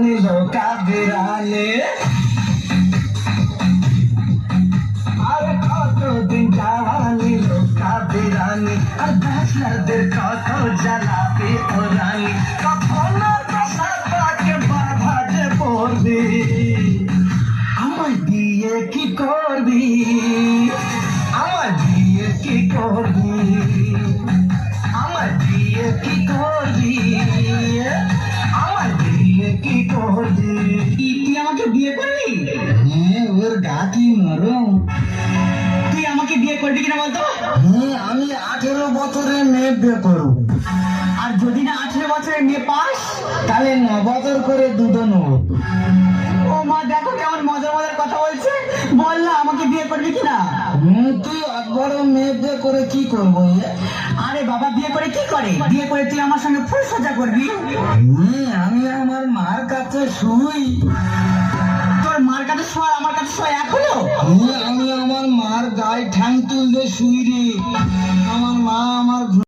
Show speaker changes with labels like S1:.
S1: নিল কাবিরানে আর কতদিন যাওয়া নিল কাবিরানে আর ব্যাচলারদের কত জ্বালাবি ও রানী কখন তাকে বাধা যে পড়বি আমায় দিয়ে কি করবি আমায় দিয়ে কি করবি আমায় দিয়ে কি করবি আমায় দিয়ে কি করবি তুই আমাকে বিয়ে করবি? হ্যাঁ, ওর গা কি নরম। তুই আমাকে বিয়ে করবি কিনা বলতো? হ্যাঁ, আমি 18 বছরের মেয়ে বিয়ে করবো। আর যদি না 18 বছরের মেয়ে পাস তাহলে 9 বছর করে দুটো নেব। ও মা, দেখো কেমন মজার মজার কথা বলছে। বল না, আমাকে বিয়ে করবি কিনা? তুই অত বড় মেয়ে বিয়ে করে কি করবো? আরে বাবা, বিয়ে করে কি করে? বিয়ে করে তুই আমার সঙ্গে ফুল সজ্জা করবি। আমি আমার মার কাছে শুই। তোর মার কাছে শোয় আমার কাছে শোয় এক হলো? আমি আমার মার গায়ে ঠ্যাং তুলতে শুই রে। আমার মা আমার